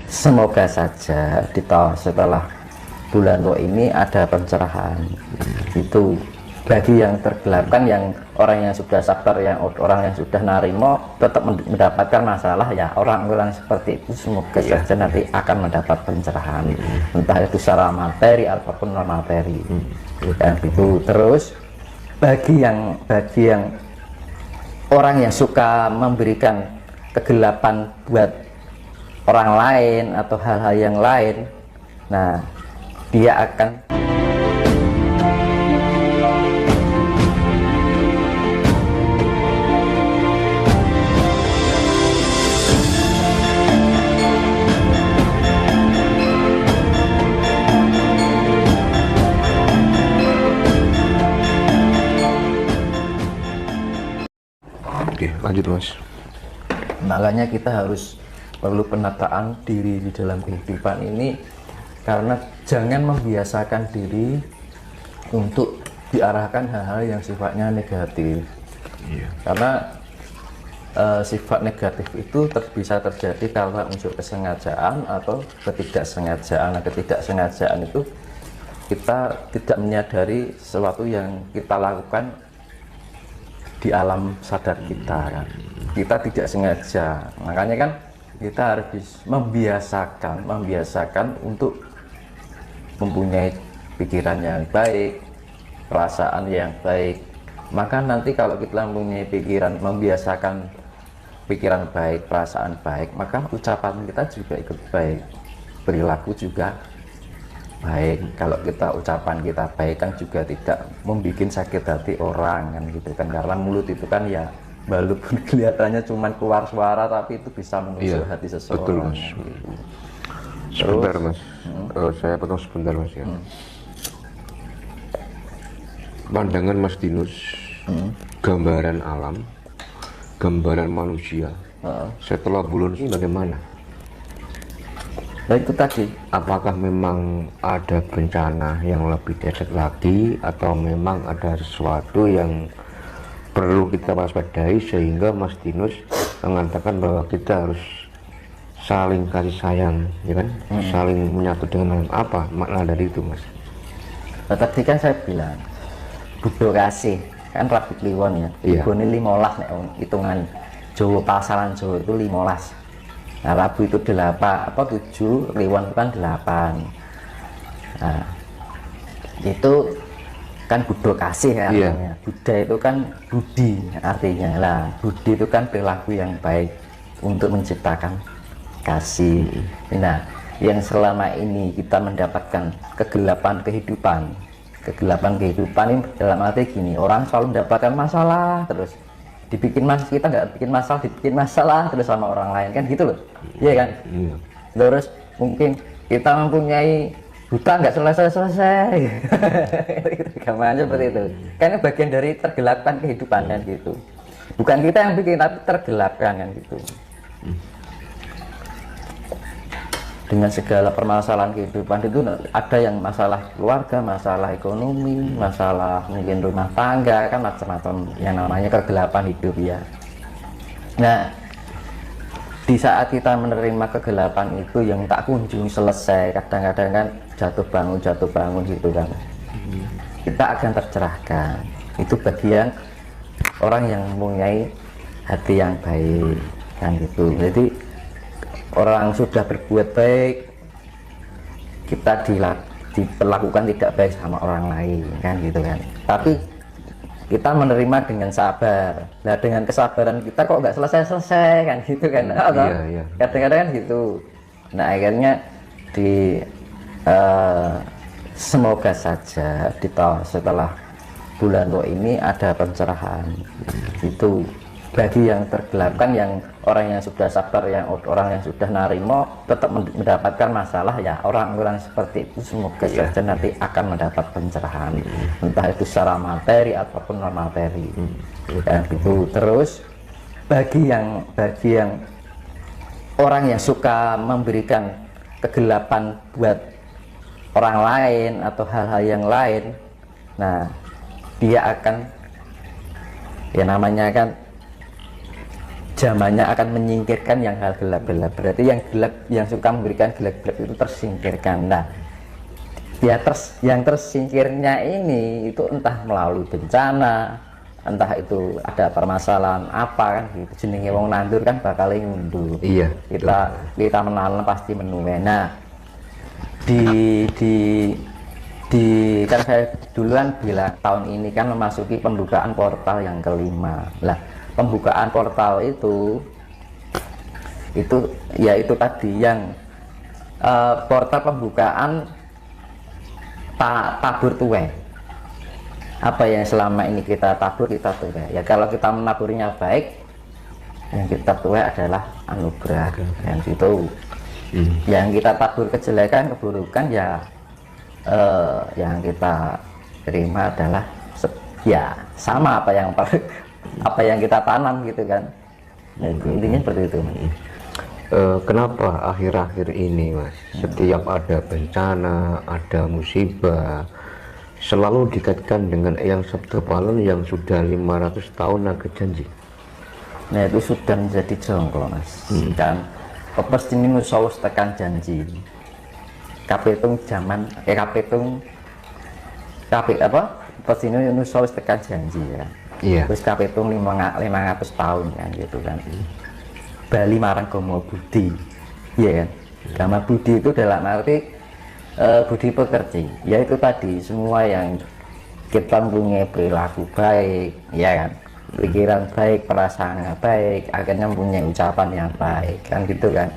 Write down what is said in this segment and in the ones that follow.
Semoga saja setelah bulan Tok ini ada pencerahan. Itu bagi yang tergelapkan, yang orang yang sudah sabar, yang orang yang sudah narimo tetap mendapatkan masalah, ya orang-orang seperti itu semoga saja nanti akan mendapat pencerahan, entah itu secara materi ataupun non materi. Dan itu terus bagi yang orang yang suka memberikan kegelapan buat orang lain atau hal-hal yang lain, nah dia akan lanjut Mas. Makanya kita harus perlu penataan diri di dalam kehidupan ini, karena jangan membiasakan diri untuk diarahkan hal-hal yang sifatnya negatif. Karena sifat negatif itu bisa terjadi karena unsur kesengajaan atau ketidaksengajaan. Nah, ketidaksengajaan itu kita tidak menyadari sesuatu yang kita lakukan di alam sadar kita, kan kita tidak sengaja. Makanya kan kita harus membiasakan untuk mempunyai pikiran yang baik, perasaan yang baik. Maka nanti kalau kita mempunyai membiasakan pikiran baik, perasaan baik, maka ucapan kita juga ikut baik, perilaku juga baik. Kalau ucapan kita baik kan juga tidak membuat sakit hati orang, kan gitu kan, karena mulut itu kan ya walaupun kelihatannya cuma keluar suara tapi itu bisa menusuk hati seseorang. Betul Mas. Gitu. Sebentar Mas, saya potong sebentar Mas ya. Pandangan Mas Dinus, gambaran alam, gambaran manusia setelah bulan ini bagaimana? Nah itu tadi, apakah memang ada bencana yang lebih dahsyat lagi, atau memang ada sesuatu yang perlu kita waspadai sehingga Mas Dinus mengatakan bahwa kita harus saling kasih sayang, ya kan? Saling menyatu dengan apa makna dari itu Mas? Nah, tadi kan saya bilang budo kasih kan Rabi Kliwon ya, ibu ini 15 nih hitungan Jawa, pasaran Jawa itu 15. Nah, Rabu itu 8 apa 7, Kliwon itu kan 8. Nah, itu kan budo kasih ya artinya. Buddha itu kan budi artinya. Lah, budi itu kan perilaku yang baik untuk menciptakan kasih. Nah, yang selama ini kita mendapatkan kegelapan kehidupan ini dalam arti gini, orang selalu mendapatkan masalah terus. Kita nggak bikin masalah terus sama orang lain, kan gitu loh, iya kan? Terus mungkin kita mempunyai hutang nggak selesai gambarnya seperti itu, karena bagian dari tergelapkan kehidupan, kan gitu. Bukan kita yang bikin tapi tergelapkan, kan gitu. Dengan segala permasalahan kehidupan itu ada yang masalah keluarga, masalah ekonomi, masalah mungkin rumah tangga, kan macam-macam yang namanya kegelapan hidup ya. Nah, di saat kita menerima kegelapan itu yang tak kunjung selesai, kadang-kadang kan jatuh bangun gitu kan, kita akan tercerahkan. Itu bagian orang yang mempunyai hati yang baik, kan gitu. Jadi orang sudah berbuat baik, kita diperlakukan tidak baik sama orang lain, kan gitu kan, tapi kita menerima dengan sabar. Nah, dengan kesabaran kita kok nggak selesai kan gitu kan. Kadang-kadang kan gitu. Nah, akhirnya semoga saja setelah bulan Tok ini ada pencerahan. Itu bagi yang tergelapkan, yang orang yang sudah sabar, yang orang yang sudah narimo tetap mendapatkan masalah, ya orang-orang seperti itu semoga saja nanti akan mendapat pencerahan, entah itu secara materi ataupun non materi. Dan itu terus bagi yang orang yang suka memberikan kegelapan buat orang lain atau hal-hal yang lain, nah dia akan, ya namanya kan zamannya akan menyingkirkan yang hal gelap-gelap. Berarti yang gelap, yang suka memberikan gelap-gelap itu tersingkirkan. Nah, yang tersingkirnya ini itu entah melalui bencana, entah itu ada permasalahan apa kan gitu. Jenenge wong nandur kan bakal ngunduh. Iya. Kita menanam pasti menuai. Nah, di kan saya duluan bilang tahun ini kan memasuki pembukaan portal yang kelima. Lah, pembukaan portal itu ya itu tadi yang portal pembukaan tabur tuai. Apa yang selama ini kita tabur, kita tuai. Ya kalau kita menaburnya baik, yang kita tuai adalah anugerah. Yang itu yang kita tabur kejelekan, keburukan, ya yang kita terima adalah ya sama apa yang kita tanam gitu kan. Nah, intinya seperti itu. Kenapa akhir-akhir ini Mas, setiap ada bencana, ada musibah, selalu dikaitkan dengan Eyang Sabda Palon yang sudah 500 tahun agak janji? Nah, itu sudah menjadi jongklo Mas. Dan pepes ini nusawus tekan janji. Kapitung zaman kapitung pepes ini nusawus tekan janji ya. Iya. Terus kapitung 500 tahun kan gitu kan. Bali marang Gomo Budi, ya kan? Gama Budi itu dalam arti budi pekerti, yaitu tadi semua yang kita mempunyai perilaku baik, ya kan? Pikiran baik, perasaan baik, akhirnya mempunyai ucapan yang baik, kan gitu kan?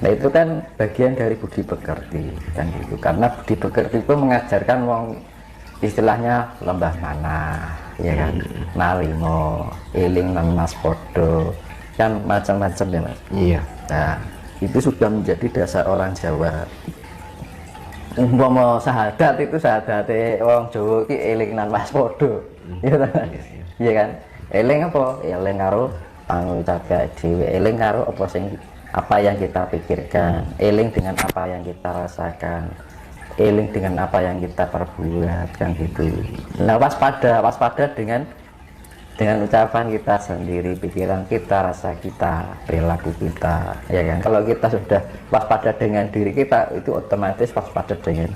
Nah itu kan bagian dari budi pekerti, kan gitu. Karena budi pekerti itu mengajarkan wong istilahnya lembah mana, ya kan? Nalimo, eling lan mas podo. Kan macam-macam ya Mas. Iya. Nah itu sudah menjadi dasar orang Jawa. Umpama sahadat itu sahadatnya orang Jawa ki eling nan waspada. Iya kan? Eling apa? Eling karo pangucape dhewe, eling karo apa yang kita pikirkan, eling dengan apa yang kita rasakan, eling dengan apa yang kita perbuat, kan gitu. Nah waspada dengan ucapan kita sendiri, pikiran kita, rasa kita, perilaku kita, ya kan? Kalau kita sudah waspada dengan diri kita, itu otomatis waspada dengan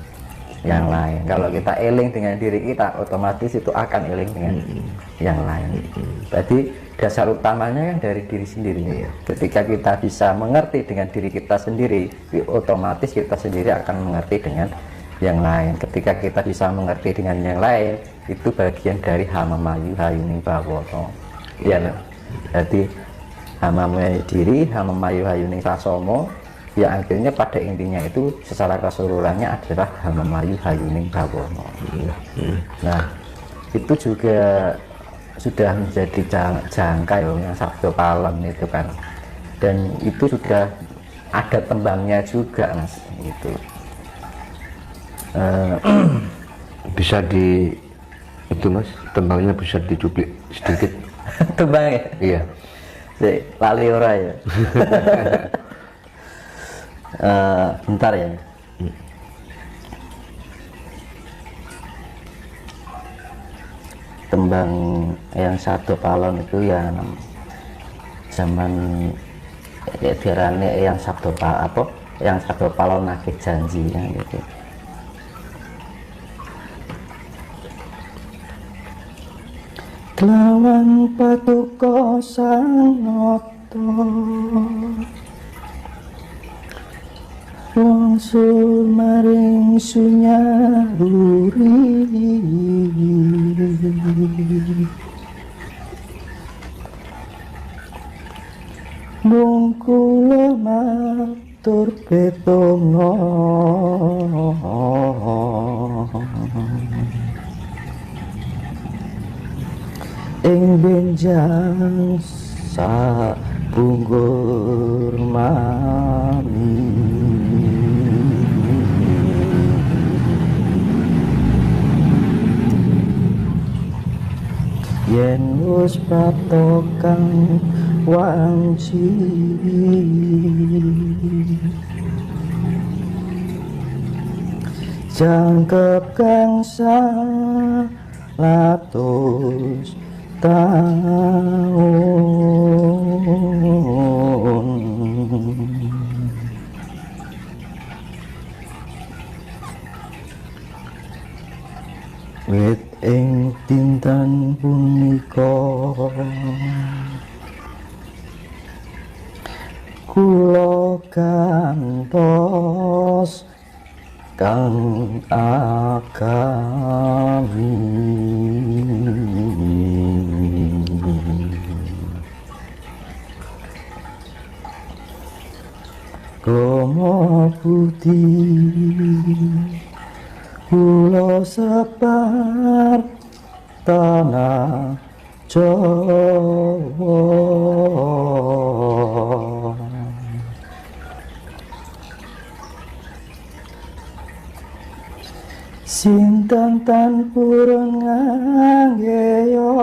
yang lain. Kalau kita eling dengan diri kita, otomatis itu akan eling dengan yang lain. Jadi dasar utamanya kan dari diri sendiri. Ketika kita bisa mengerti dengan diri kita sendiri, otomatis kita sendiri akan mengerti dengan yang lain. Ketika kita bisa mengerti dengan yang lain, itu bagian dari hama mayu hayuning bawono. Ya, jadi hama mayu diri, hama mayu hayuning sasomo, ya akhirnya pada intinya itu secara keseluruhannya adalah hama mayu hayuning bawono. Nah, itu juga sudah menjadi jangka yang Sabda Palon itu kan, dan itu sudah ada tembangnya juga Mas, itu bisa itu Mas, tembangnya bisa dicuplik sedikit. Tembangnya? Iya. Lali ora ya. Bentar ya. Tembang yang Sabda Palon itu ya zaman ya diarani yang Sabda Palon yang Sabda Palon nagih janji ya gitu. Lawan patuko sang noto wangsul maring sunyahuri mung kula matur petongo ing benjang sa punggur mami yen wis patokan wanci jangkep kang salatos taun wit ing dinten punika kula gantos kang agami Komo budi kula sebar tanah Jawa Sinten tan purun nganggeyo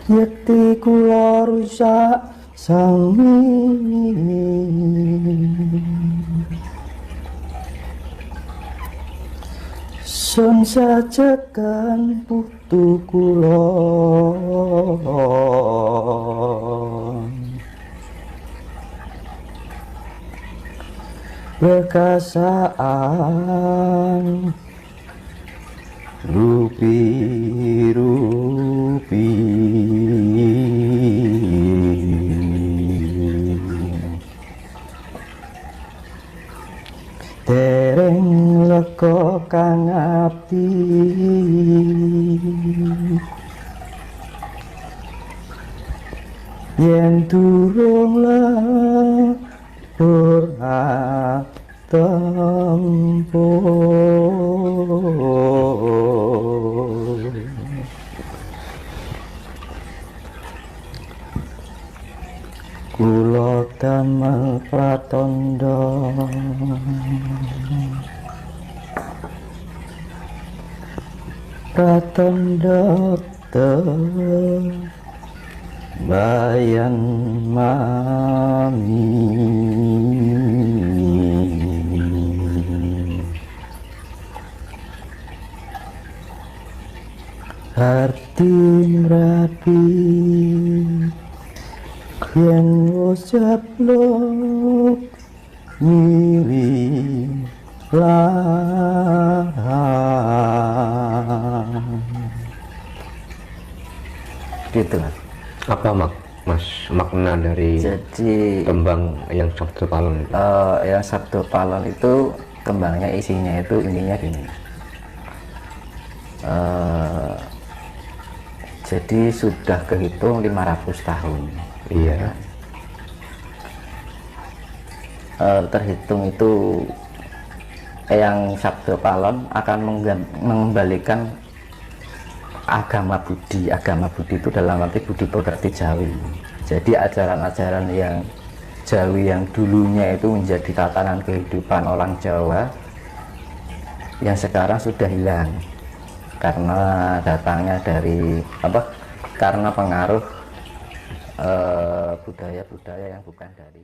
yekti kula rusak sami sun sajekan putu kula bekasaan rupi-rupi dereng lega kang abdi yen durung lebur tempuh kula damel pratandha bayan mami hati rapi yen wis jeblok mili gitu kan. Apa mas makna dari Jadi tembang yang Sabdo Palon itu? yang Sabdo Palon itu kembangnya isinya itu intinya gini. Jadi sudah kehitung 500 tahun. Iya. Terhitung itu yang Sabdo Palon akan mengembalikan agama Budi itu dalam arti budi pekerti Jawi. Jadi ajaran-ajaran yang Jawi yang dulunya itu menjadi tatanan kehidupan orang Jawa yang sekarang sudah hilang karena datangnya dari karena pengaruh budaya-budaya yang bukan dari